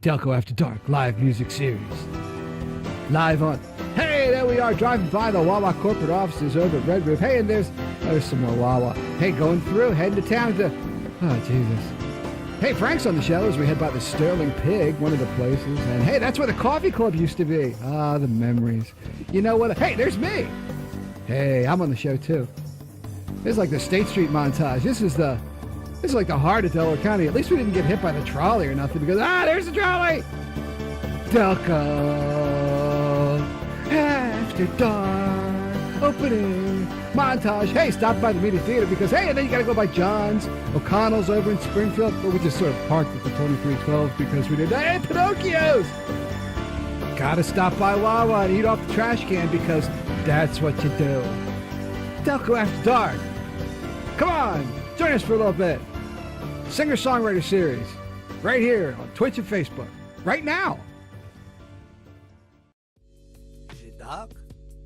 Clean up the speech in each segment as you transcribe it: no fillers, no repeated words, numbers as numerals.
Delco After Dark live music series. Live on. Hey, there we are, driving by the Wawa corporate offices over at Red Roof. Hey, and there's some more Wawa. Hey, going through, heading to town to... Oh, Jesus. Hey, Frank's on the show as we head by the Sterling Pig, one of the places. And hey, that's where the coffee club used to be. Ah, the memories. You know what? Hey, there's me. Hey, I'm on the show too. This is like the State Street montage. This is like the heart of Delaware County. At least we didn't get hit by the trolley or nothing because, there's the trolley! Delco After Dark opening montage. Hey, stop by the Media Theater because, hey, and then you got to go by John's. O'Connell's over in Springfield. But we just sort of parked at the 2312 because we did that. Hey, Pinocchio's! Got to stop by Wawa and eat off the trash can because that's what you do. Delco After Dark. Come on, join us for a little bit. Singer-songwriter series, right here on Twitch and Facebook, right now. Is it dark?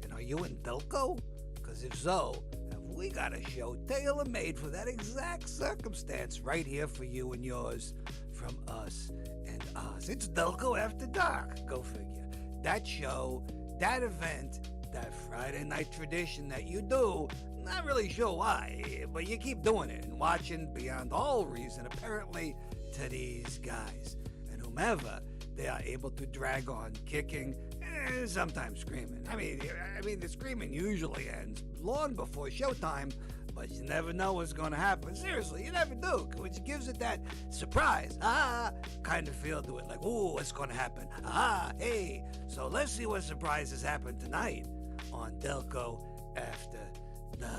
And are you in Delco? Because if so, have we got a show tailor-made for that exact circumstance right here for you and yours, from us and us. It's Delco After Dark, go figure. That show, that event, that Friday night tradition that you do, not really sure why, but you keep doing it and watching beyond all reason, apparently, to these guys. And whomever they are able to drag on, kicking, and sometimes screaming. I mean, the screaming usually ends long before showtime, but you never know what's going to happen. Seriously, you never do, which gives it that surprise, kind of feel to it, like, ooh, what's going to happen? Hey. So let's see what surprises happen tonight on Delco After Dark.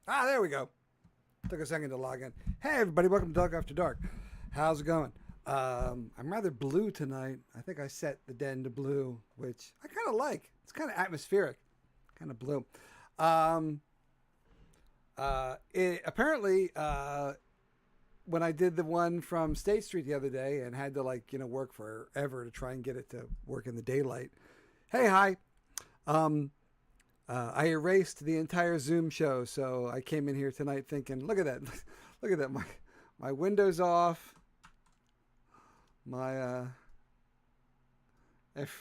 There we go. Took a second to log in. Hey, everybody. Welcome to Delco After Dark. How's it going? I'm rather blue tonight. I think I set the den to blue, which I kind of like. It's kind of atmospheric. Kind of blue. Apparently, when I did the one from State Street the other day and had to, work forever to try and get it to work in the daylight. Hey, hi. I erased the entire Zoom show, so I came in here tonight thinking, look at that. Look at that. My window's off. My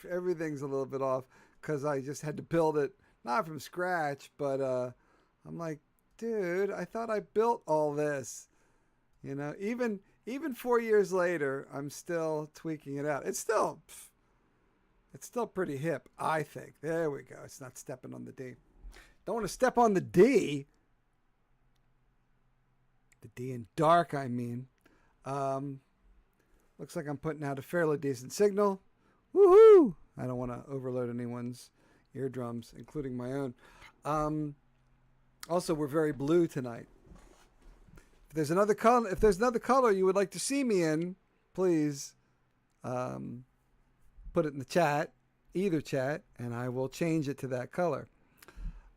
everything's a little bit off because I just had to build it, not from scratch, but I'm like, dude, I thought I built all this. Even 4 years later, I'm still tweaking it out. It's still pretty hip, I think. There we go. It's not stepping on the D. Don't want to step on the D. The D in dark, I mean. Looks like I'm putting out a fairly decent signal. Woohoo! I don't want to overload anyone's eardrums, including my own. Also, we're very blue tonight. If there's another color you would like to see me in, please put it in the chat, either chat, and I will change it to that color.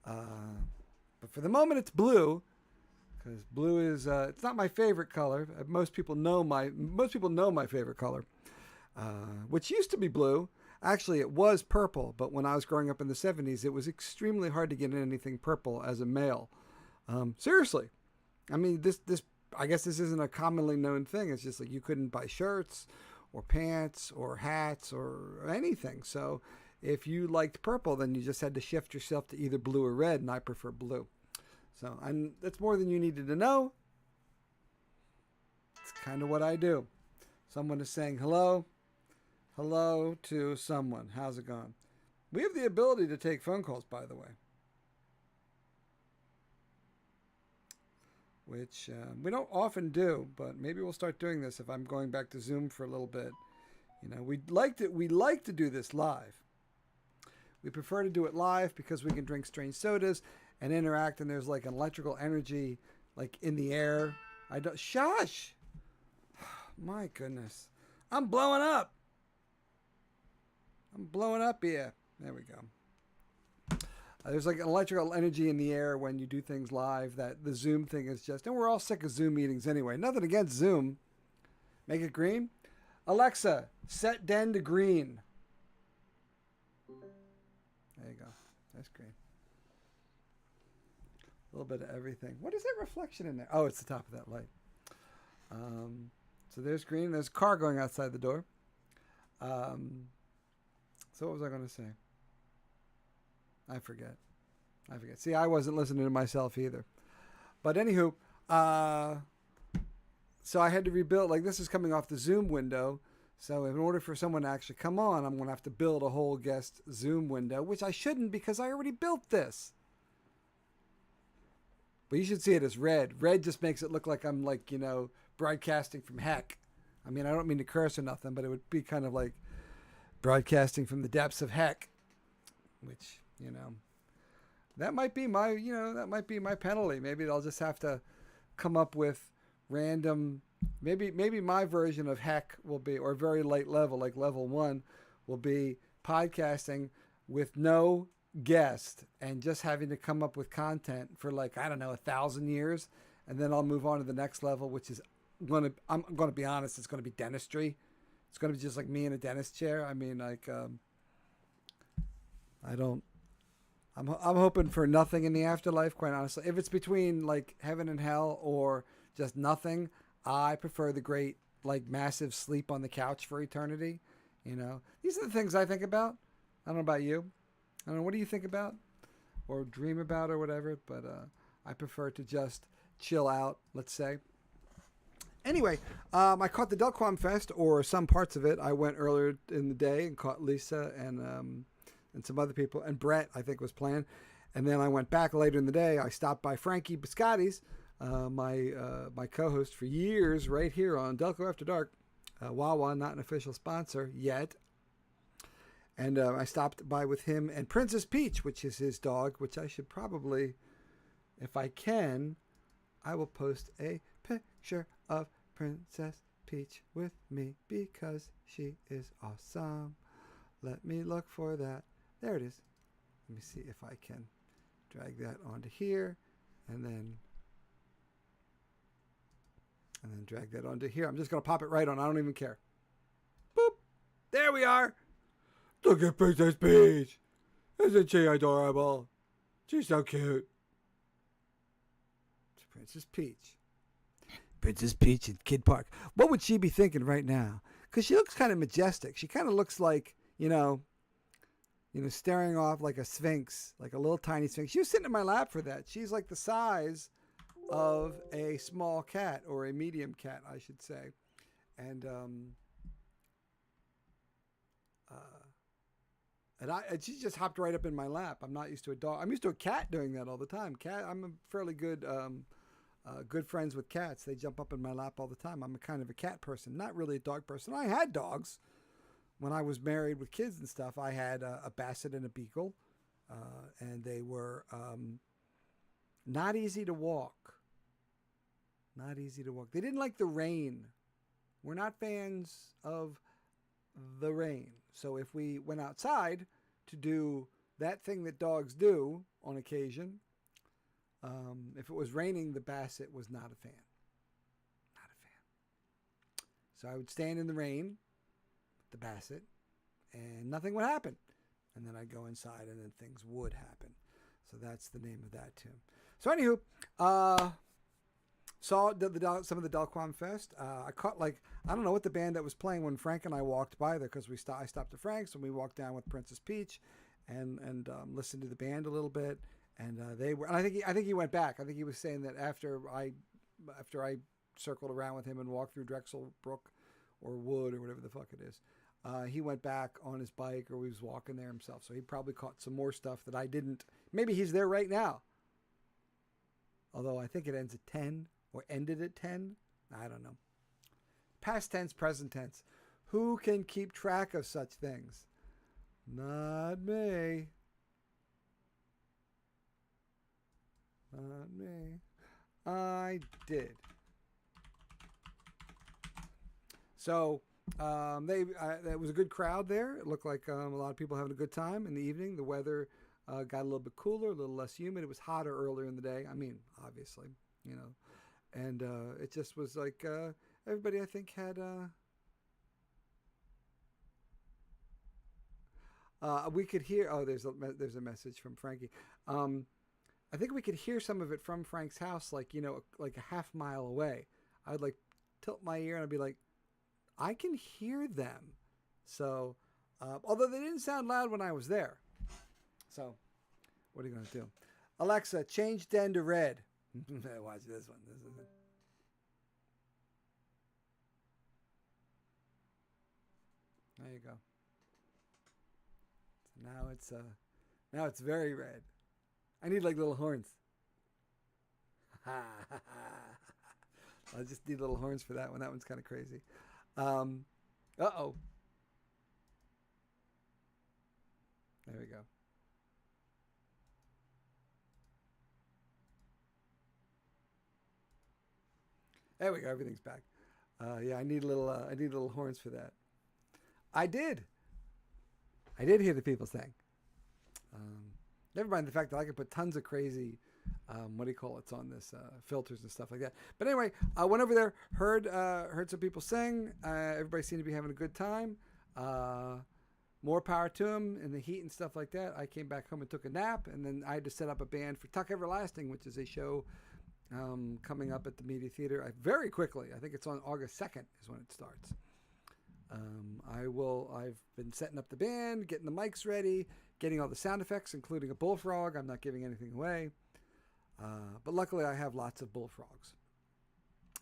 But for the moment, it's blue, because blue is it's not my favorite color. Most people know my favorite color, which used to be blue. Actually, it was purple, but when I was growing up in the 70s, it was extremely hard to get anything purple as a male. Seriously, I mean, this I guess this isn't a commonly known thing. It's just like you couldn't buy shirts or pants or hats or anything. So if you liked purple, then you just had to shift yourself to either blue or red, and I prefer blue. So that's more than you needed to know. It's kind of what I do. Someone is saying hello. Hello to someone. How's it going? We have the ability to take phone calls, by the way. Which we don't often do, but maybe we'll start doing this if I'm going back to Zoom for a little bit. We like to do this live. We prefer to do it live because we can drink strange sodas and interact, and there's like an electrical energy like in the air I don't. Shush! My goodness. I'm blowing up. I'm blowing up here. There we go. There's like electrical energy in the air when you do things live that the Zoom thing is just. And we're all sick of Zoom meetings anyway. Nothing against Zoom. Make it green. Alexa, set Den to green. There you go. That's green. A little bit of everything. What is that reflection in there? Oh, it's the top of that light. So there's green. There's a car going outside the door. So what was I going to say? I forget. See, I wasn't listening to myself either. But anywho, so I had to rebuild. Like, this is coming off the Zoom window. So in order for someone to actually come on, I'm going to have to build a whole guest Zoom window, which I shouldn't because I already built this. But you should see it as red. Red just makes it look like I'm like, broadcasting from heck. I mean, I don't mean to curse or nothing, but it would be kind of like broadcasting from the depths of heck, which, that might be my penalty. Maybe I'll just have to come up with random, maybe my version of heck will be, or very light level, like level 1 will be podcasting with no guest and just having to come up with content for 1,000 years. And then I'll move on to the next level, which is I'm going to be honest, it's going to be dentistry. It's going to be just like me in a dentist chair. I mean, I'm hoping for nothing in the afterlife, quite honestly. If it's between like heaven and hell or just nothing, I prefer the great, massive sleep on the couch for eternity. These are the things I think about. I don't know about you. I don't know. What do you think about or dream about or whatever? But I prefer to just chill out, let's say. Anyway, I caught the Delquam Fest, or some parts of it. I went earlier in the day and caught Lisa and some other people. And Brett, I think, was playing. And then I went back later in the day. I stopped by Frankie Biscotti's, my co-host for years, right here on Delco After Dark. Wawa, not an official sponsor yet. And I stopped by with him and Princess Peach, which is his dog, which I should probably, if I can, I will post a picture of Princess Peach with me because she is awesome. Let me look for that. There it is. Let me see if I can drag that onto here and then drag that onto here. I'm just going to pop it right on. I don't even care. Boop. There we are. Look at Princess Peach. Isn't she adorable? She's so cute. It's Princess Peach. Princess Peach in Kid Park. What would she be thinking right now? Because she looks kind of majestic. She kind of looks like, staring off like a sphinx, like a little tiny sphinx. She was sitting in my lap for that. She's like the size of a small cat, or a medium cat, I should say. And she just hopped right up in my lap. I'm not used to a dog. I'm used to a cat doing that all the time. I'm a fairly good friends with cats. They jump up in my lap all the time. I'm a kind of a cat person, not really a dog person. I had dogs when I was married with kids and stuff. I had a Basset and a Beagle, and they were not easy to walk. Not easy to walk. They didn't like the rain. We're not fans of the rain. So if we went outside to do that thing that dogs do on occasion, if it was raining, the Basset was not a fan. Not a fan. So I would stand in the rain with the Basset and nothing would happen. And then I'd go inside and then things would happen. So that's the name of that tune. So anywho, saw some of the Delquam Fest. I caught I don't know what the band that was playing when Frank and I walked by there, because I stopped at Frank's and we walked down with Princess Peach and listened to the band a little bit. And they were. And I think he went back. I think he was saying that after I circled around with him and walked through Drexel Brook or Wood or whatever the fuck it is, he went back on his bike, or he was walking there himself. So he probably caught some more stuff that I didn't. Maybe he's there right now. Although I think it ends at 10 or ended at 10. I don't know. Past tense, present tense. Who can keep track of such things? Not me. Not me. I did. So it was a good crowd there. It looked like a lot of people having a good time in the evening. The weather got a little bit cooler, a little less humid. It was hotter earlier in the day. I mean, obviously, and it just was like everybody, I think, had. We could hear. Oh, there's a message from Frankie. I think we could hear some of it from Frank's house, like like a half mile away. I'd like tilt my ear and I'd be like, I can hear them. So, although they didn't sound loud when I was there. So, what are you gonna do? Alexa, change Den to red. Watch this one. This is it. There you go. So now it's very red. I need like little horns. I just need little horns for that one. That one's kind of crazy. Uh-oh. There we go. There we go. Everything's back. Yeah, I need little horns for that. I did hear the people sing. Never mind the fact that I could put tons of crazy, it's on this, filters and stuff like that. But anyway, I went over there, heard some people sing. Everybody seemed to be having a good time. More power to them in the heat and stuff like that. I came back home and took a nap, and then I had to set up a band for Tuck Everlasting, which is a show coming up at the Media Theater very quickly. I think it's on August 2nd is when it starts. I've been setting up the band, getting the mics ready, getting all the sound effects, including a bullfrog. I'm not giving anything away. But luckily I have lots of bullfrogs.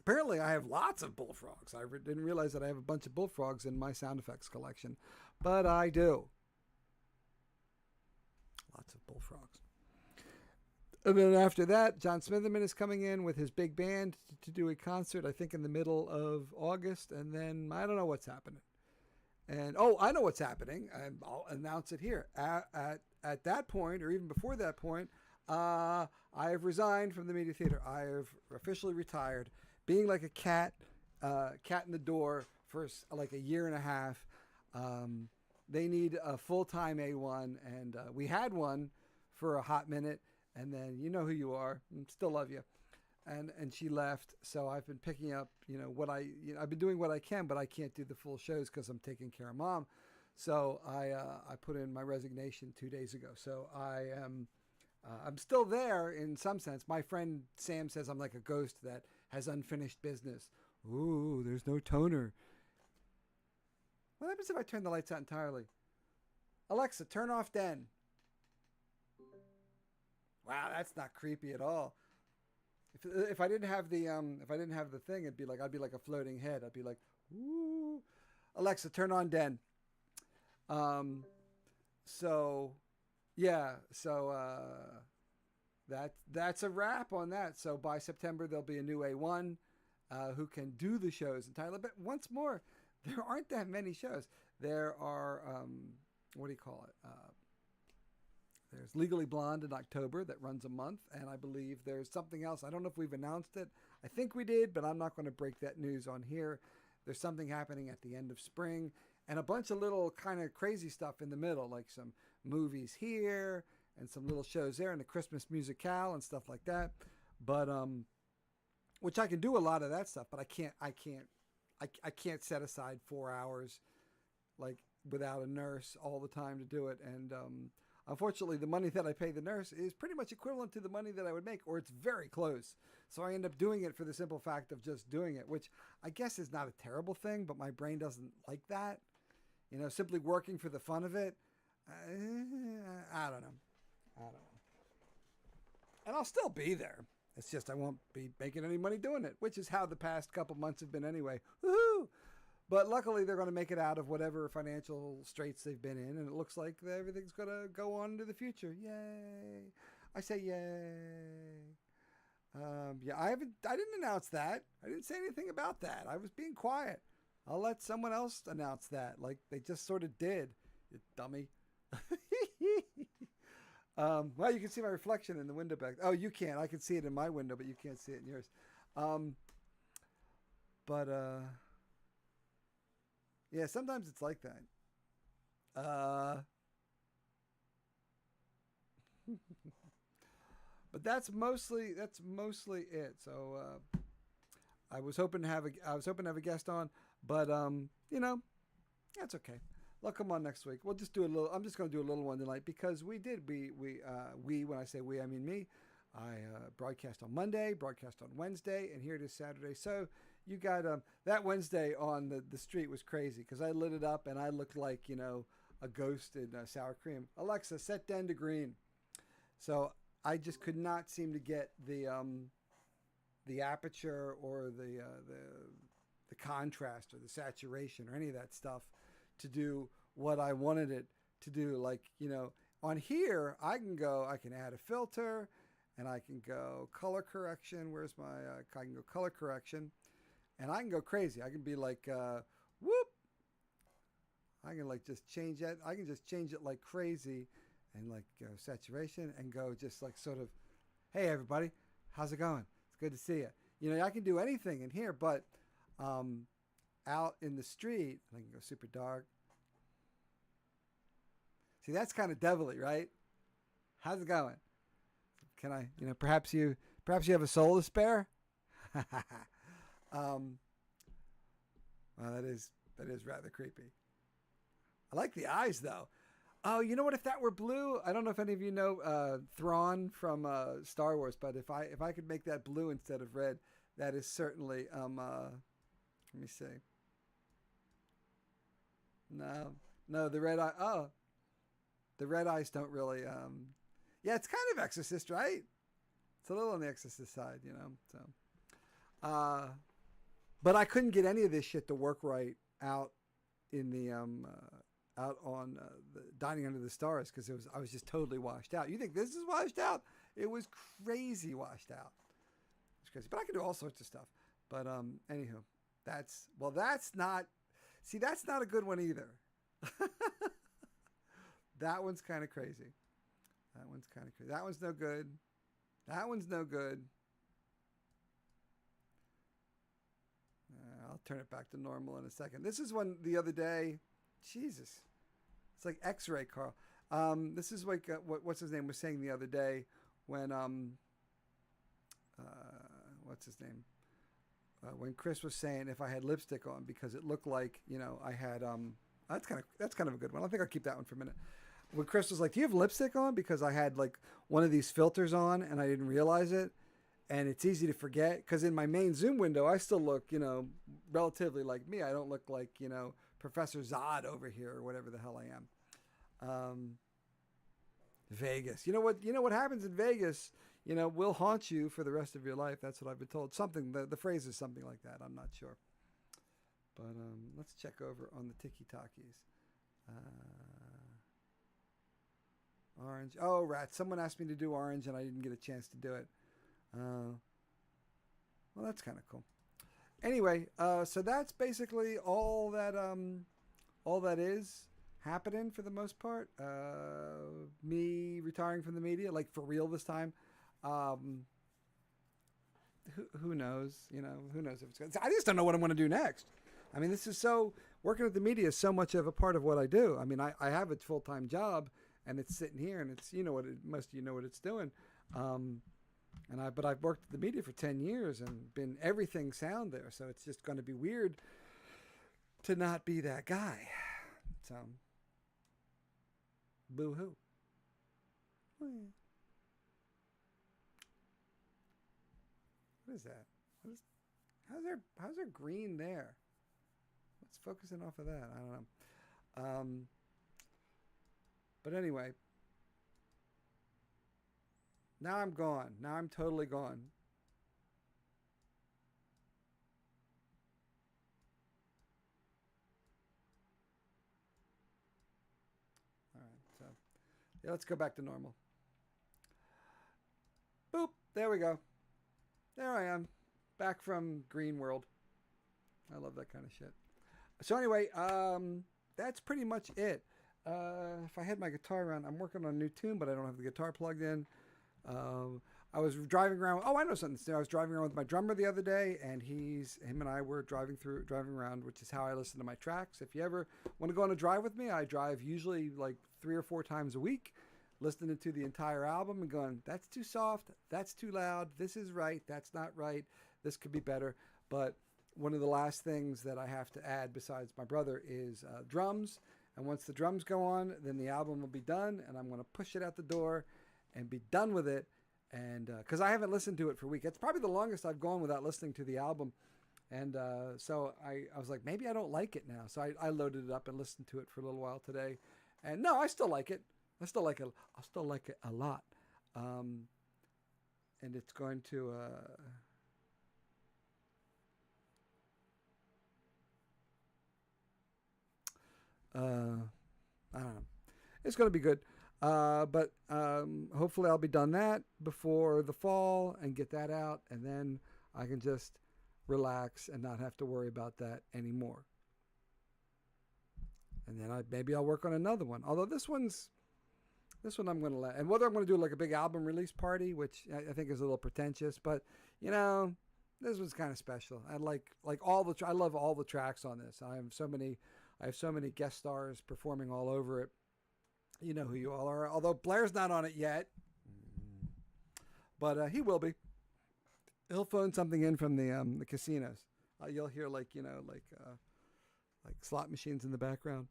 Apparently I have lots of bullfrogs. I didn't realize that I have a bunch of bullfrogs in my sound effects collection, but I do. Lots of bullfrogs. And then after that, John Smitherman is coming in with his big band to do a concert, I think in the middle of August. And then I don't know what's happening. And, I know what's happening. And I'll announce it here. At that point, or even before that point, I have resigned from the Media Theater. I have officially retired. Being like a cat in the door for like a year and a half. They need a full-time A1. And we had one for a hot minute. And then you know who you are. Still love you. And she left. So I've been picking up, I've been doing what I can, but I can't do the full shows because I'm taking care of Mom. So I put in my resignation 2 days ago. So I'm still there in some sense. My friend Sam says I'm like a ghost that has unfinished business. Ooh, there's no toner. What happens if I turn the lights out entirely? Alexa, turn off Den. Wow, that's not creepy at all. If I didn't have the thing, I'd be like a floating head. I'd be like, ooh. Alexa, turn on Den. That's a wrap on that. So by September there'll be a new A1 who can do the shows entirely. But once more, there aren't that many shows. There are there's Legally Blonde in October that runs a month, and I believe there's something else. I don't know if we've announced it. I think we did, but I'm not going to break that news on here. There's something happening at the end of spring, and a bunch of little kind of crazy stuff in the middle, like some movies here and some little shows there, and a Christmas musicale and stuff like that. But which I can do a lot of that stuff, but I can't set aside 4 hours like without a nurse all the time to do it, and unfortunately, the money that I pay the nurse is pretty much equivalent to the money that I would make, or it's very close. So I end up doing it for the simple fact of just doing it, which I guess is not a terrible thing, but my brain doesn't like that. Simply working for the fun of it. I don't know. And I'll still be there. It's just I won't be making any money doing it, which is how the past couple months have been anyway. Woohoo! But luckily, they're going to make it out of whatever financial straits they've been in, and it looks like everything's going to go on into the future. Yay! I say yay. I didn't announce that. I didn't say anything about that. I was being quiet. I'll let someone else announce that, like they just sort of did. You dummy. Well, you can see my reflection in the window back. Oh, you can't. I can see it in my window, but you can't see it in yours. Yeah, sometimes it's like that. But that's mostly it. So I was hoping to have a guest on, but that's okay. They'll come on next week. We'll just do a little. I'm just going to do a little one tonight because we when I say we, I mean me. I broadcast on Monday, broadcast on Wednesday, and here it is Saturday. So you got that Wednesday on the street was crazy because I lit it up and I looked like a ghost in sour cream. Alexa, set Dan to green. So I just could not seem to get the aperture or the contrast or the saturation or any of that stuff to do what I wanted it to do. Like, on here, I can add a filter and I can go color correction. Where's my, I can go color correction and I can go crazy. I can be like, whoop. I can just change that. I can just change it like crazy and go saturation and go just sort of, hey everybody, how's it going? It's good to see you. I can do anything in here, but out in the street, I can go super dark. See, that's kind of devilly, right? How's it going? Can I, perhaps you have a soul to spare? Well, that is rather creepy. I like the eyes though. Oh, you know what? If that were blue, I don't know if any of you know Thrawn from Star Wars, but if I could make that blue instead of red, that is certainly let me see. No, the red eye. Oh, the red eyes don't really. Yeah, it's kind of Exorcist, right? It's a little on the Exorcist side, So, but I couldn't get any of this shit to work right out in the out on the Dining Under the Stars because I was just totally washed out. You think this is washed out? It was crazy washed out. It's crazy, but I can do all sorts of stuff. But anywho, that's not a good one either. That one's kind of crazy. That one's no good. That one's no good. I'll turn it back to normal in a second. This is one the other day. Jesus. It's like X-ray, Carl. This is like what's his name was saying the other day when what's his name? When Chris was saying if I had lipstick on because it looked like, I had that's kind of a good one. I think I'll keep that one for a minute. When Chris was like, "Do you have lipstick on?" because I had one of these filters on and I didn't realize it. And it's easy to forget because in my main Zoom window, I still look, relatively like me. I don't look like, Professor Zod over here or whatever the hell I am. Vegas. You know what happens in Vegas, will haunt you for the rest of your life. That's what I've been told. Something, the phrase is something like that. I'm not sure. But let's check over on the Tiki-Takis. Orange. Oh, rats. Someone asked me to do orange and I didn't get a chance to do it. Well, that's kind of cool. Anyway, so that's basically all that is happening for the most part. Me retiring from the media, for real this time. Who knows? Who knows if it's good. I just don't know what I'm going to do next. I mean, this is working at the media is so much of a part of what I do. I mean, I have a full-time job and it's sitting here and it's, most of you know what it's doing. But I've worked at the media for 10 years and been everything sound there. So it's just going to be weird to not be that guy. So, boo-hoo. What is that? How's there green there? What's focusing off of that? I don't know. But anyway. Now I'm gone. Now I'm totally gone. All right, so yeah, let's go back to normal. Boop. There we go. There I am. Back from Green World. I love that kind of shit. So anyway, that's pretty much it. If I had my guitar around, I'm working on a new tune, but I don't have the guitar plugged in. I was driving around. Oh, I know something. I was driving around with my drummer the other day, and him and I were driving around, which is how I listen to my tracks. If you ever want to go on a drive with me, I drive usually like 3 or 4 times a week, listening to the entire album and going, that's too soft, that's too loud, this is right, that's not right, this could be better. But one of the last things that I have to add besides my brother is drums. And once the drums go on, then the album will be done, and I'm going to push it out the door and be done with it. And because I haven't listened to it for a week. It's probably the longest I've gone without listening to the album. And so I was like, maybe I don't like it now. So I loaded it up and listened to it for a little while today. And no, I still like it. I still like it a lot. And it's going to... I don't know. It's going to be good. But hopefully I'll be done that before the fall and get that out. And then I can just relax and not have to worry about that anymore. And then maybe I'll work on another one. Although this one I'm going to let. And whether I'm going to do like a big album release party, which I think is a little pretentious. But, this was kind of special. I I love all the tracks on this. I have so many guest stars performing all over it. You know who you all are. Although Blair's not on it yet, but he will be. He'll phone something in from the casinos. You'll hear like slot machines in the background.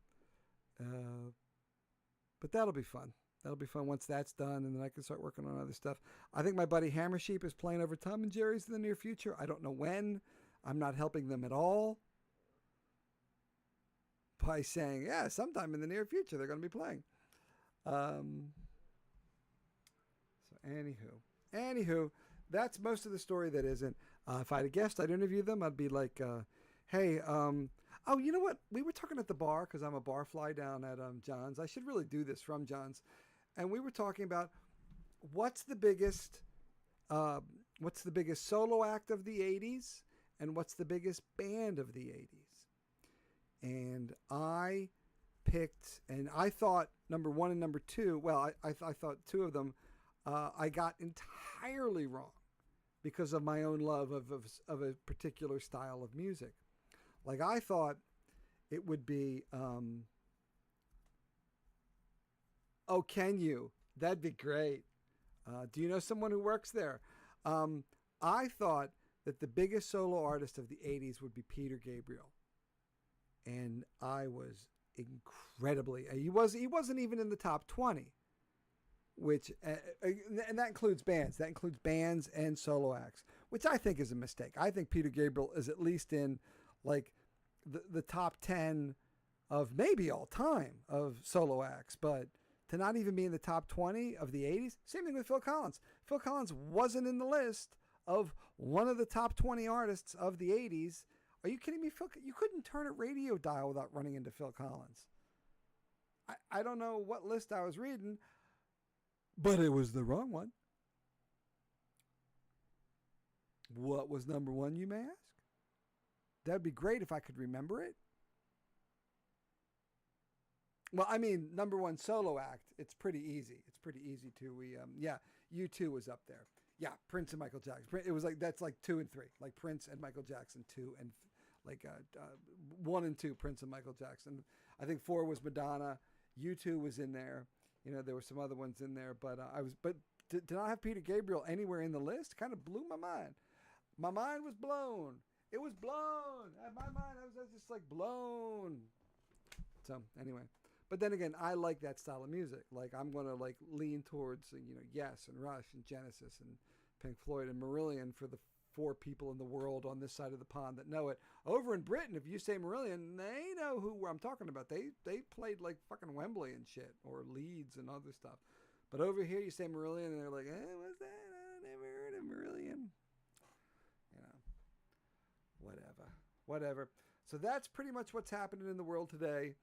But that'll be fun. That'll be fun once that's done, and then I can start working on other stuff. I think my buddy Hammer Sheep is playing over Tom and Jerry's in the near future. I don't know when. I'm not helping them at all by saying, yeah, sometime in the near future they're going to be playing. So anywho, that's most of the story that isn't. If I had a guest, I'd interview them. I'd be like, hey, oh, you know what? We were talking at the bar because I'm a bar fly down at John's. I should really do this from John's. And we were talking about what's the biggest solo act of the 80s and what's the biggest band of the 80s. And I picked, and I thought number 1 and number 2, well, I thought 2 of them I got entirely wrong because of my own love of a particular style of music. Like I thought it would be, oh, can you? That'd be great. Do you know someone who works there? I thought that the biggest solo artist of the 80s would be Peter Gabriel. And I was incredibly, he wasn't even in the top 20, which, and that includes bands. That includes bands and solo acts, which I think is a mistake. I think Peter Gabriel is at least in like the top 10 of maybe all time of solo acts, but to not even be in the top 20 of the 80s. Same thing with Phil Collins. Phil Collins wasn't in the list of one of the top 20 artists of the 80s. Are you kidding me? You couldn't turn a radio dial without running into Phil Collins. I don't know what list I was reading, but it was the wrong one. What was number 1, you may ask? That'd be great if I could remember it. Well, I mean, number 1 solo act, it's pretty easy. It's pretty easy to, U2 was up there. Yeah, Prince and Michael Jackson. It was like, that's like 2 and 3. Like Prince and Michael Jackson, 2 and 1 and 2, Prince and Michael Jackson. I think 4 was Madonna. U2 was in there. There were some other ones in there, but to not have Peter Gabriel anywhere in the list kind of blew my mind. My mind was blown. It was blown. My mind, I was just like blown. So anyway, but then again, I like that style of music. Like I'm going to like lean towards, Yes and Rush and Genesis and Pink Floyd and Marillion for the 4 people in the world on this side of the pond that know it. Over in Britain, if you say Marillion, they know who I'm talking about. They played like fucking Wembley and shit, or Leeds and other stuff. But over here, you say Marillion, and they're like, what's that? I never heard of Marillion. Whatever. So that's pretty much what's happening in the world today.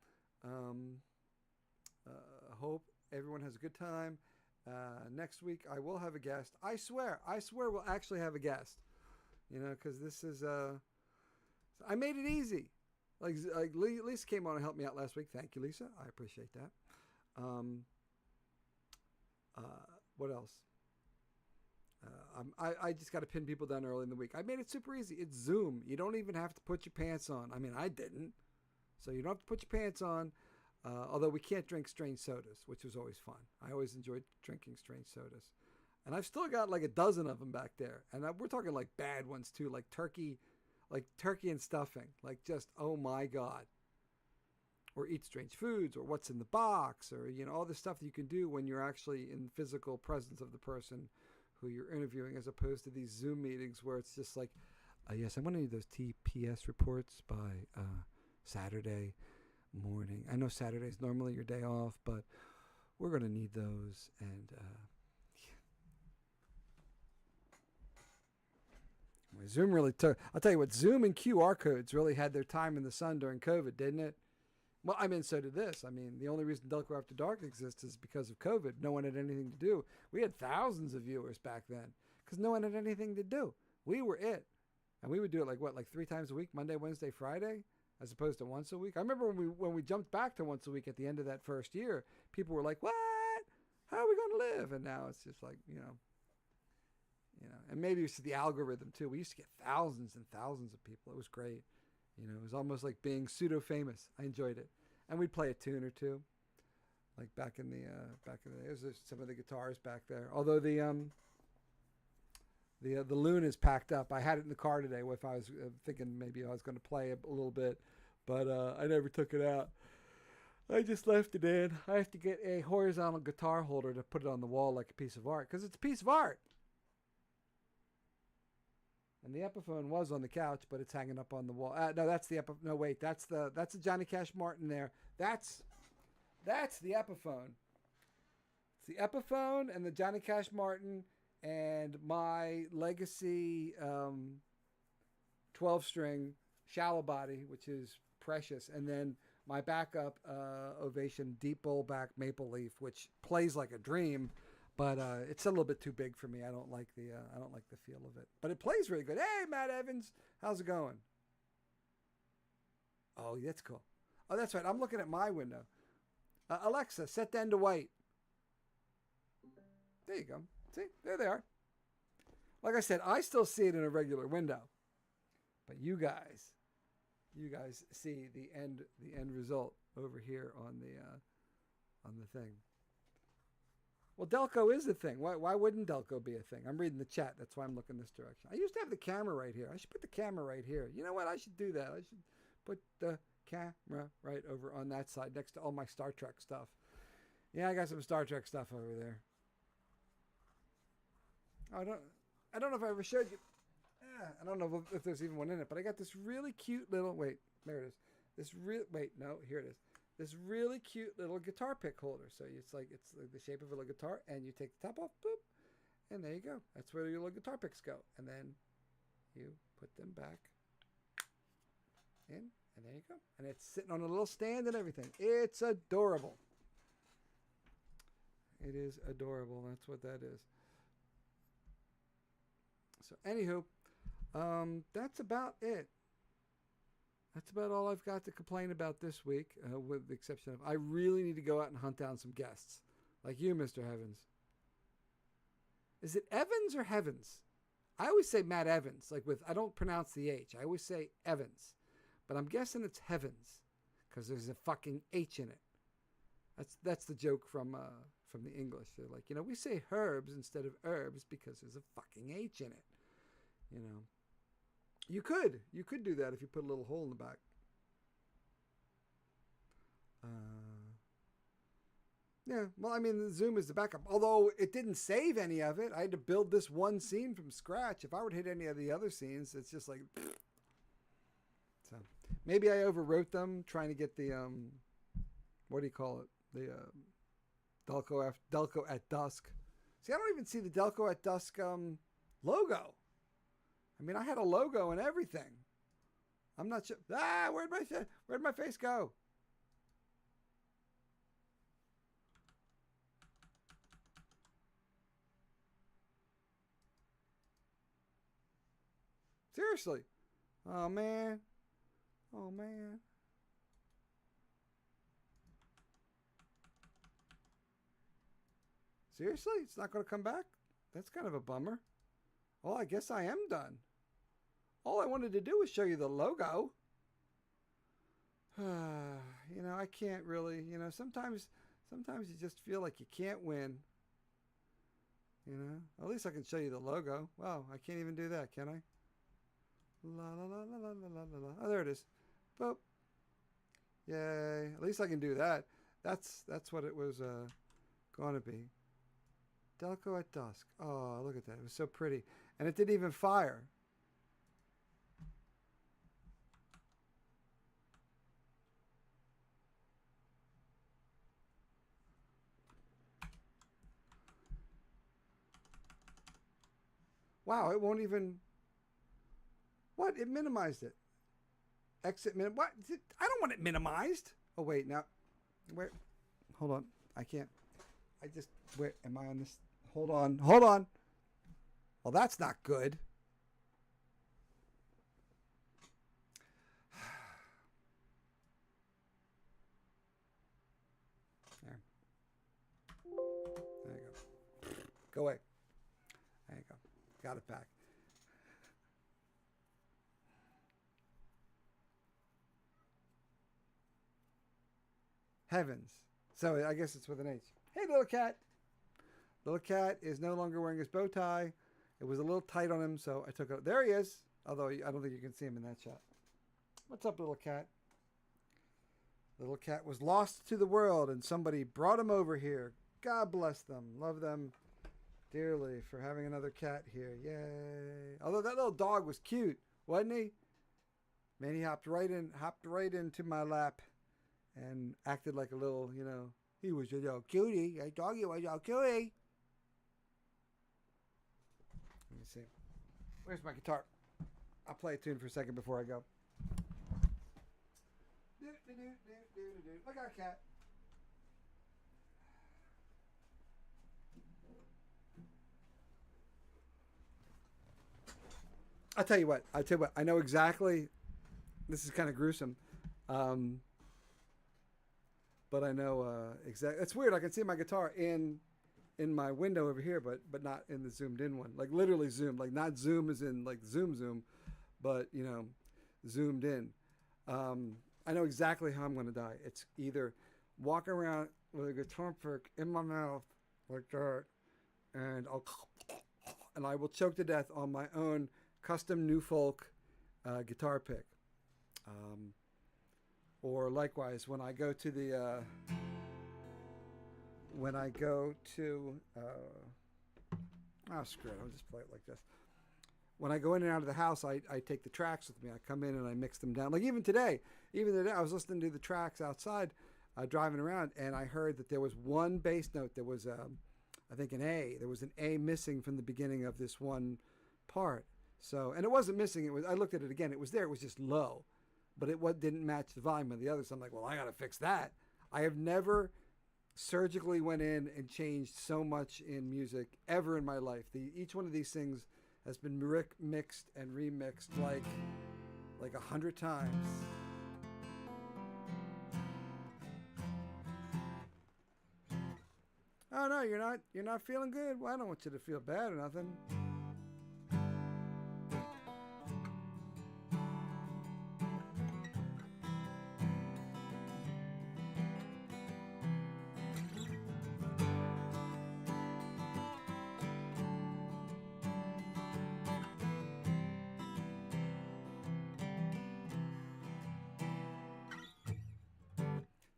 Hope everyone has a good time. Next week, I will have a guest. I swear we'll actually have a guest. Because this is, I made it easy. Like Lisa came on and helped me out last week. Thank you, Lisa. I appreciate that. What else? I just got to pin people down early in the week. I made it super easy. It's Zoom. You don't even have to put your pants on. I mean, I didn't. So you don't have to put your pants on. Although we can't drink strange sodas, which was always fun. I always enjoyed drinking strange sodas. And I've still got like a dozen of them back there. And we're talking like bad ones too, like turkey and stuffing. Like just, oh my God. Or eat strange foods, or what's in the box, or, you know, all the stuff that you can do when you're actually in physical presence of the person who you're interviewing, as opposed to these Zoom meetings where it's just like, yes, I'm going to need those TPS reports by Saturday morning. I know Saturday's normally your day off, but we're going to need those. And Zoom really took, I'll tell you what, Zoom and QR codes really had their time in the sun during COVID, didn't it? Well, I mean, so did this. I mean, the only reason Delco After Dark exists is because of COVID. No one had anything to do. We had thousands of viewers back then because no one had anything to do. We were it. And we would do it like 3 times a week, Monday, Wednesday, Friday, as opposed to once a week. I remember when we jumped back to once a week at the end of that first year, people were like, what? How are we going to live? And now it's just like, you know, and maybe it's the algorithm too. We used to get thousands and thousands of people. It was great. You know, it was almost like being pseudo famous. I enjoyed it. And we'd play a tune or two. Like back in the there's some of the guitars back there. Although the loon is packed up. I had it in the car today if I was thinking maybe I was going to play a little bit, but I never took it out. I just left it in. I have to get a horizontal guitar holder to put it on the wall like a piece of art, because it's a piece of art. And the Epiphone was on the couch, but it's hanging up on the wall. No, that's the Epiphone. No, wait, that's the Johnny Cash Martin there. That's the Epiphone. It's the Epiphone and the Johnny Cash Martin and my Legacy 12-string shallow body, which is precious, and then my backup Ovation deep bowl back Maple Leaf, which plays like a dream. But it's a little bit too big for me. I don't like the feel of it. But it plays really good. Hey, Matt Evans, how's it going? Oh, that's cool. Oh, that's right. I'm looking at my window. Alexa, set them to white. There you go. See, there they are. Like I said, I still see it in a regular window, but you guys see the end result over here on the thing. Well, Delco is a thing. Why wouldn't Delco be a thing? I'm reading the chat. That's why I'm looking this direction. I used to have the camera right here. I should put the camera right here. You know what? I should do that. I should put the camera right over on that side next to all my Star Trek stuff. Yeah, I got some Star Trek stuff over there. I don't know if I ever showed you. I don't know if there's even one in it, but I got this really cute little, wait, there it is. Here it is. This really cute little guitar pick holder. So it's like the shape of a little guitar, and you take the top off, boop, and there you go. That's where your little guitar picks go. And then you put them back in, and there you go. And it's sitting on a little stand and everything. It's adorable. It is adorable. That's what that is. So anywho, that's about it. That's about all I've got to complain about this week, with the exception of I really need to go out and hunt down some guests, like you, Mr. Heavens. Is it Evans or Heavens? I always say Matt Evans, I don't pronounce the H. I always say Evans, but I'm guessing it's Heavens because there's a fucking H in it. That's the joke from the English. They're like, we say herbs instead of herbs because there's a fucking H in it, You could do that if you put a little hole in the back. Yeah, well, I mean, the Zoom is the backup. Although it didn't save any of it. I had to build this one scene from scratch. If I were to hit any of the other scenes, it's just like... So, maybe I overwrote them trying to get the, what do you call it? The Delco at Dusk. See, I don't even see the Delco at Dusk logo. I mean, I had a logo and everything. I'm not sure. Where'd my face go? Seriously. Oh, man. Oh, man. Seriously? It's not going to come back? That's kind of a bummer. Well, I guess I am done. All I wanted to do was show you the logo. I can't really, sometimes you just feel like you can't win. At least I can show you the logo. Wow, I can't even do that, can I? La la la la la la la la. Oh, there it is. Boop. Yay. At least I can do that. That's what it was going to be. Delco at dusk. Oh, look at that. It was so pretty. And it didn't even fire. Wow, it won't even... What? It minimized it. Exit min... What? I don't want it minimized. Oh, wait. Now... Where? Hold on. I can't... I just... Where? Am I on this... Hold on. Hold on. Well, that's not good. There. There you go. Go away. There you go. Got it back. Heavens. So I guess it's with an H. Hey, little cat. Little cat is no longer wearing his bow tie. It was a little tight on him, so I took it. There he is. Although I don't think you can see him in that shot. What's up, little cat? Little cat was lost to the world, and somebody brought him over here. God bless them. Love them dearly for having another cat here. Yay. Although that little dog was cute, wasn't he? Man, he hopped right into my lap and acted like a little, he was a little cutie. I thought he was a cutie. Let me see. Where's my guitar? I'll play a tune for a second before I go. Look at our cat. I'll tell you what. I know exactly. This is kind of gruesome. But I know exactly. It's weird. I can see my guitar in my window over here, but not in the zoomed in one. Like literally zoomed. Like not zoom as in like zoom, but zoomed in. I know exactly how I'm going to die. It's either walking around with a guitar pick in my mouth like that, and I will choke to death on my own custom New Folk guitar pick. Or likewise, when I go to screw it, I'll just play it like this. When I go in and out of the house, I take the tracks with me. I come in and I mix them down. Like even today, I was listening to the tracks outside, driving around, and I heard that there was one bass note. There was, I think, an A. There was an A missing from the beginning of this one part. So, and it wasn't missing. It was. I looked at it again. It was there. It was just low, but it didn't match the volume of the others. So I'm like, well, I got to fix that. I have never surgically went in and changed so much in music ever in my life. Each one of these things has been mixed and remixed like 100 times. Oh no, you're not feeling good. Well, I don't want you to feel bad or nothing.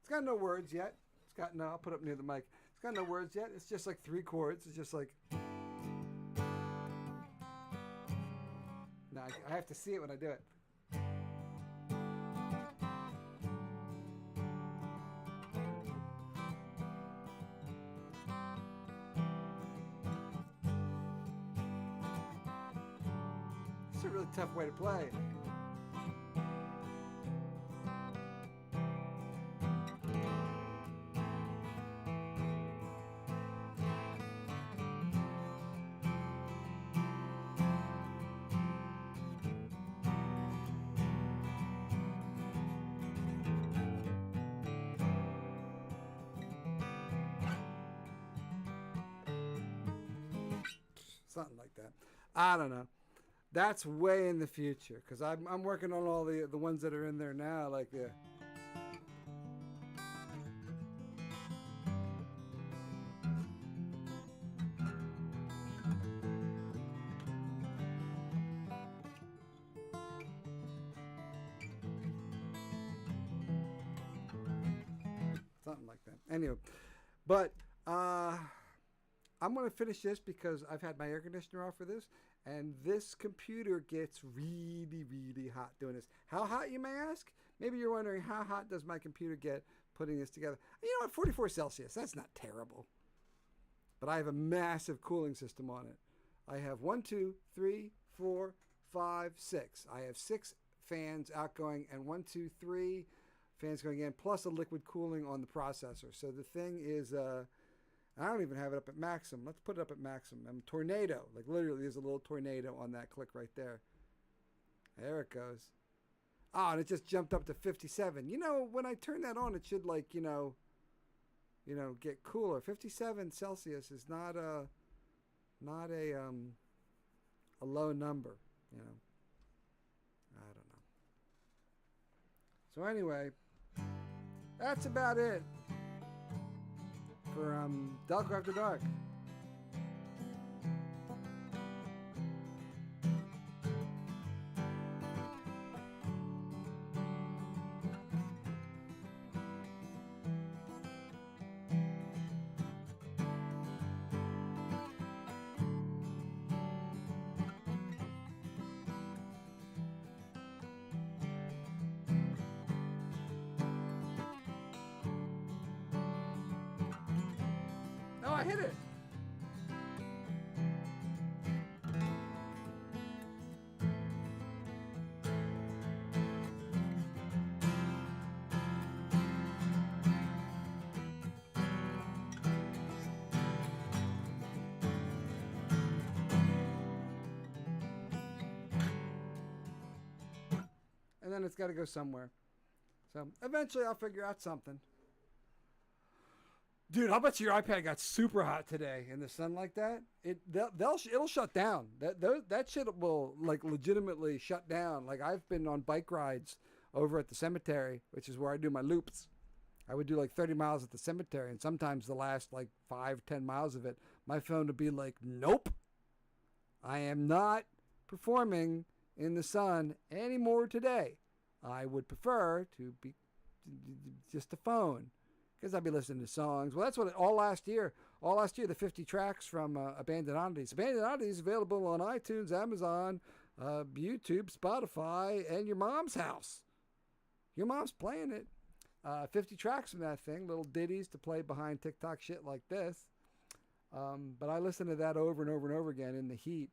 It's got no words yet. I'll put it up near the mic. It's got no words yet. It's just like 3 chords. It's just like... No, I have to see it when I do it. It's a really tough way to play. Something like that. I don't know. That's way in the future because I'm working on all the ones that are in there now. Like something like that. Anyway, but I'm going to finish this because I've had my air conditioner off for this, and this computer gets really, really hot doing this. How hot, you may ask? Maybe you're wondering, how hot does my computer get putting this together? You know what? 44 Celsius. That's not terrible. But I have a massive cooling system on it. I have 1, 2, 3, 4, 5, 6. I have 6 fans outgoing and 1, 2, 3 fans going in, plus a liquid cooling on the processor. So the thing is, I don't even have it up at maximum. Let's put it up at maximum. Tornado. Like literally there's a little tornado on that click right there. There it goes. Oh, and it just jumped up to 57. You know, when I turn that on, it should like, get cooler. 57 Celsius is not a low number, I don't know. So anyway, that's about it for Delco After Dark. Oh, I hit it. And then it's got to go somewhere. So eventually I'll figure out something. Dude, how about your iPad got super hot today in the sun like that? It'll shut down. That shit will like legitimately shut down. Like I've been on bike rides over at the cemetery, which is where I do my loops. I would do like 30 miles at the cemetery, and sometimes the last like 5-10 miles of it, my phone would be like, nope, I am not performing in the sun anymore today. I would prefer to be just a phone. Because I'd be listening to songs. Well, that's what all last year, the 50 tracks from Abandoned Oddities. Abandoned Oddities available on iTunes, Amazon, YouTube, Spotify, and your mom's house. Your mom's playing it. 50 tracks from that thing, little ditties to play behind TikTok shit like this. But I listen to that over and over and over again in the heat,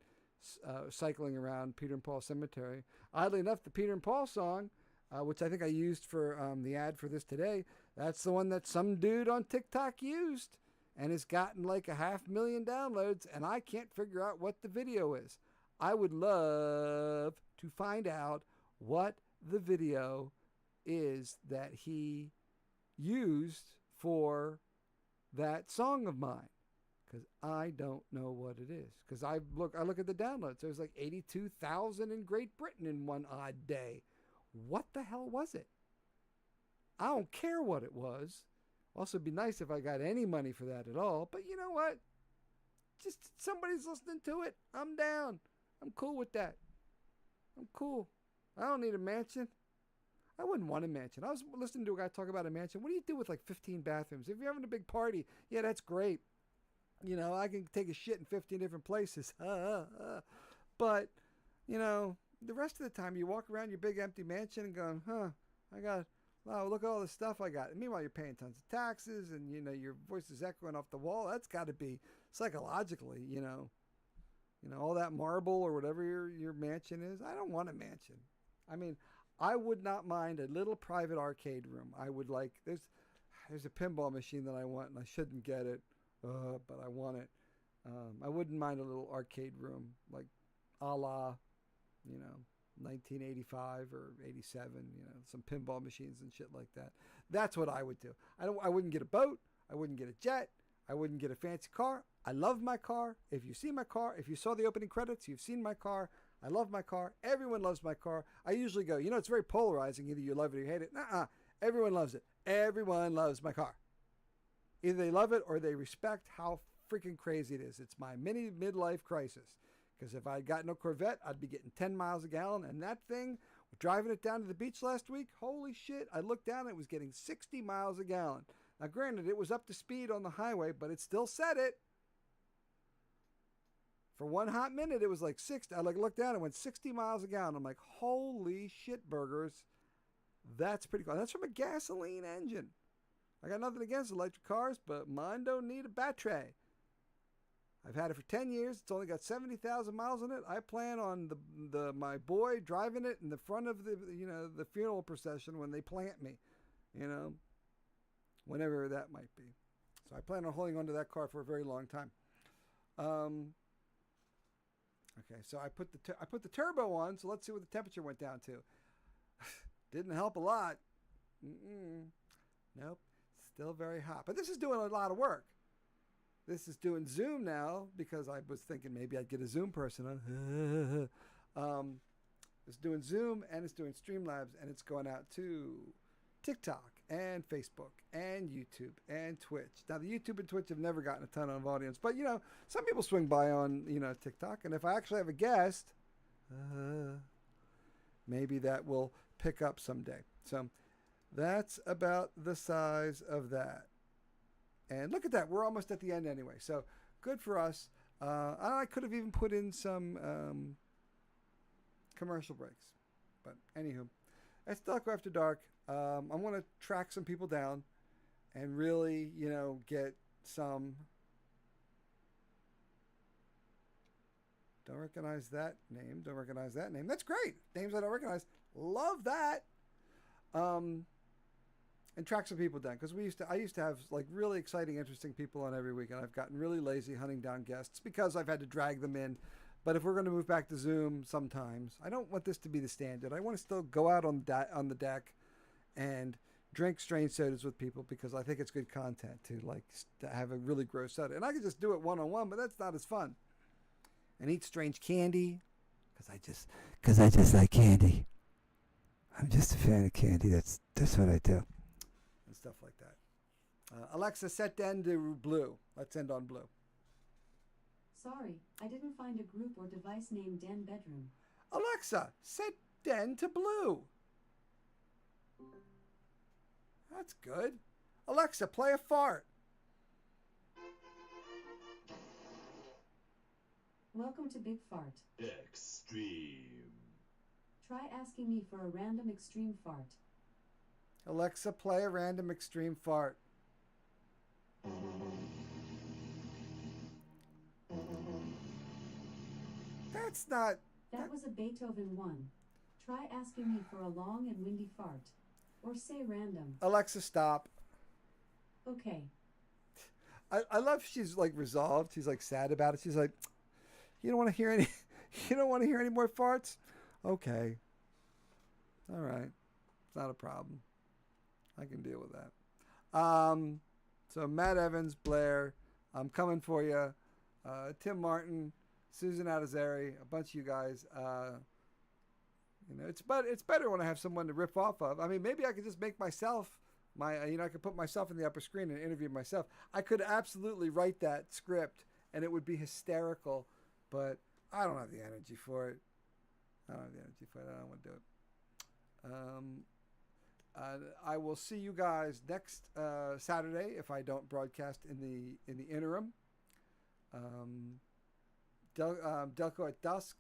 cycling around Peter and Paul Cemetery. Oddly enough, the Peter and Paul song, which I think I used for the ad for this today, that's the one that some dude on TikTok used and has gotten like 500,000 downloads, and I can't figure out what the video is. I would love to find out what the video is that he used for that song of mine, because I don't know what it is. Because I look at the downloads. There's like 82,000 in Great Britain in one odd day. What the hell was it? I don't care what it was. Also, it'd be nice if I got any money for that at all. But you know what? Just somebody's listening to it. I'm down. I'm cool with that. I'm cool. I don't need a mansion. I wouldn't want a mansion. I was listening to a guy talk about a mansion. What do you do with like 15 bathrooms? If you're having a big party, yeah, that's great. I can take a shit in 15 different places. But, the rest of the time you walk around your big empty mansion and going, wow, look at all the stuff I got. And meanwhile, you're paying tons of taxes and, your voice is echoing off the wall. That's got to be psychologically, all that marble or whatever your mansion is. I don't want a mansion. I mean, I would not mind a little private arcade room. I would like, there's a pinball machine that I want and I shouldn't get it, but I want it. I wouldn't mind a little arcade room, like a la, 1985 or 87, some pinball machines and shit like that. That's what I would do. I wouldn't get a boat. I wouldn't get a jet. I wouldn't get a fancy car. I love my car. If you see my car, if you saw the opening credits, you've seen my car. I love my car. Everyone loves my car. I usually go, it's very polarizing. Either you love it or you hate it. Nuh-uh. Everyone loves it. Everyone loves my car. Either they love it or they respect how freaking crazy it is. It's my mini midlife crisis. Because if I got no Corvette, I'd be getting 10 miles a gallon. And that thing, driving it down to the beach last week, holy shit, I looked down and it was getting 60 miles a gallon. Now, granted, it was up to speed on the highway, but it still said it. For one hot minute, it was like 60. I looked down and went 60 miles a gallon. I'm like, holy shit burgers. That's pretty cool. That's from a gasoline engine. I got nothing against electric cars, but mine don't need a battery. I've had it for 10 years. It's only got 70,000 miles on it. I plan on my boy driving it in the front of the funeral procession when they plant me, whenever that might be. So I plan on holding onto that car for a very long time. Okay, so I put the turbo on. So let's see what the temperature went down to. Didn't help a lot. Nope, still very hot. But this is doing a lot of work. This is doing Zoom now because I was thinking maybe I'd get a Zoom person on. It's doing Zoom and it's doing Streamlabs and it's going out to TikTok and Facebook and YouTube and Twitch. Now the YouTube and Twitch have never gotten a ton of audience, but some people swing by on TikTok, and if I actually have a guest, maybe that will pick up someday. So that's about the size of that. And look at that. We're almost at the end anyway. So good for us. I could have even put in some commercial breaks. But anywho, that's Delco After Dark. I want to track some people down and really, get some... Don't recognize that name. Don't recognize that name. That's great. Names I don't recognize. Love that. And track some people down, because I used to have like really exciting, interesting people on every week, and I've gotten really lazy hunting down guests because I've had to drag them in. But if we're going to move back to Zoom sometimes, I don't want this to be the standard. I want to still go out on the deck and drink strange sodas with people, because I think it's good content to have a really gross soda. And I could just do it one-on-one, but that's not as fun. And eat strange candy, because I just like candy. I'm just a fan of candy. That's what I do. And stuff like that. Alexa, set Den to blue. Let's end on blue. Sorry, I didn't find a group or device named Den Bedroom. Alexa, set Den to blue. That's good. Alexa, play a fart. Welcome to Big Fart. Extreme. Try asking me for a random extreme fart. Alexa, play a random extreme fart. That's not... That was a Beethoven 1. Try asking me for a long and windy fart. Or say random. Alexa, stop. Okay. I love she's resolved. She's sad about it. She's like, you don't want to hear any... You don't want to hear any more farts? Okay. All right. It's not a problem. I can deal with that. So Matt Evans, Blair, I'm coming for you. Tim Martin, Susan Adazari, a bunch of you guys. It's better when I have someone to rip off of. I mean, maybe I could just make myself I could put myself in the upper screen and interview myself. I could absolutely write that script and it would be hysterical, but I don't have the energy for it. I don't want to do it. I will see you guys next Saturday if I don't broadcast in the interim. Delco at Dusk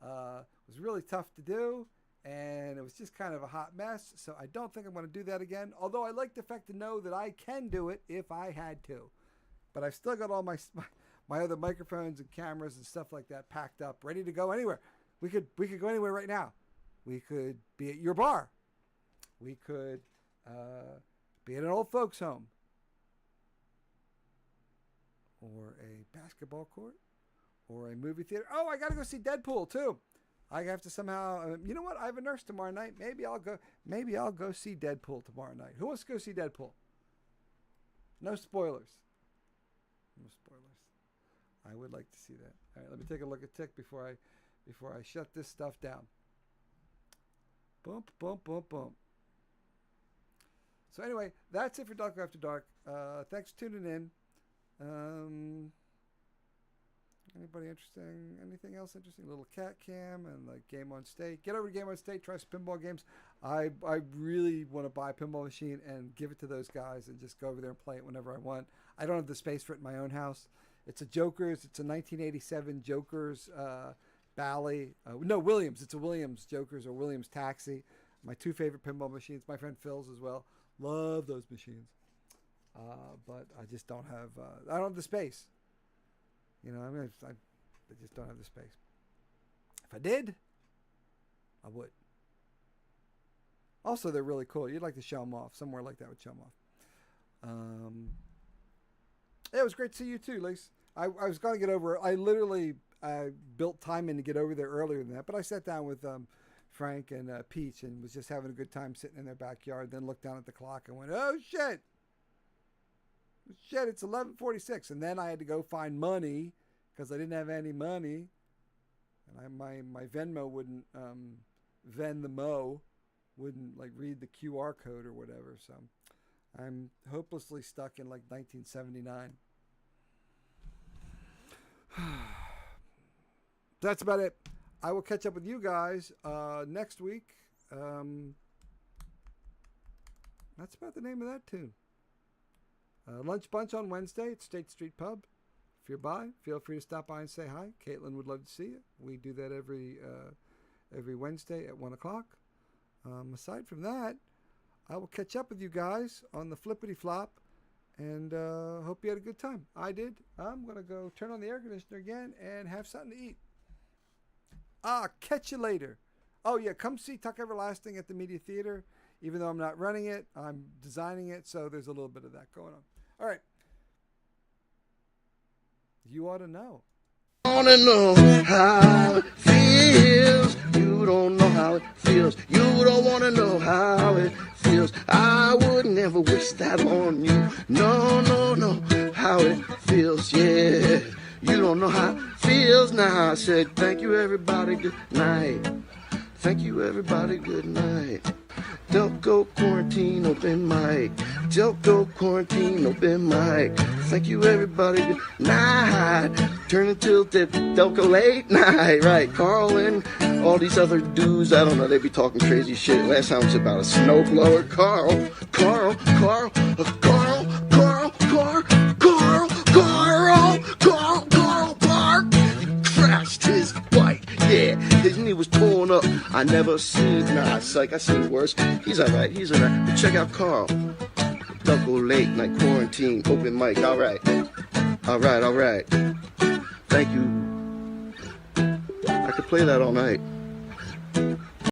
was really tough to do, and it was just kind of a hot mess. So I don't think I'm going to do that again. Although I like the fact to know that I can do it if I had to. But I've still got all my other microphones and cameras and stuff like that packed up, ready to go anywhere. We could go anywhere right now. We could be at your bar. We could be at an old folks' home. Or a basketball court. Or a movie theater. Oh, I got to go see Deadpool, too. I have to somehow... you know what? I have a nurse tomorrow night. Maybe I'll go see Deadpool tomorrow night. Who wants to go see Deadpool? No spoilers. No spoilers. I would like to see that. All right, let me take a look at Tick before I shut this stuff down. Boom, boom, boom, boom. So anyway, that's it for Delco After Dark. Thanks for tuning in. Anybody interesting? Anything else interesting? Little cat cam and like Game on State. Get over to Game on State. Try some pinball games. I really want to buy a pinball machine and give it to those guys and just go over there and play it whenever I want. I don't have the space for it in my own house. It's a Jokers. It's a 1987 Jokers Bally. Williams. It's a Williams Jokers or Williams Taxi. My two favorite pinball machines. My friend Phil's as well. Love those machines. But I just don't have. I don't have the space. You know, I just don't have the space. If I did, I would. Also, they're really cool. You'd like to show them off. Somewhere like that would show them off. Yeah, it was great to see you too, Lise. I was going to get over. I literally built time in to get over there earlier than that, but I sat down with Frank and Peach and was just having a good time sitting in their backyard. Then looked down at the clock and went, "Oh shit! Shit! It's 11:46." And then I had to go find money because I didn't have any money, and my Venmo wouldn't wouldn't like read the QR code or whatever. So I'm hopelessly stuck in like 1979. That's about it. I will catch up with you guys next week. That's about the name of that tune. Lunch Bunch on Wednesday at State Street Pub. If you're by, feel free to stop by and say hi. Caitlin would love to see you. We do that every Wednesday at 1 o'clock. Aside from that, I will catch up with you guys on the Flippity Flop, and hope you had a good time. I did. I'm going to go turn on the air conditioner again and have something to eat. Catch you later. Oh, yeah, come see Tuck Everlasting at the Media Theater. Even though I'm not running it, I'm designing it, so there's a little bit of that going on. All right. You ought to know. Want to know how it feels. You don't know how it feels. You don't want to know how it feels. I would never wish that on you. No, how it feels, yeah. You don't know how it feels. Now I said thank you everybody, good night. Thank you everybody, good night. Delco Quarantine Open Mic. Delco Quarantine Open Mic. Thank you everybody, good night. Turn until the Delco late night. Right, Carl and all these other dudes, I don't know, they be talking crazy shit. Last time it was about a snowblower. Carl Park. Crashed his bike, yeah. His knee was pulling up. I never seen, psych, I seen worse. He's alright. But check out Carl. Delco Late Night Quarantine Open Mic, alright. Thank you. I could play that all night.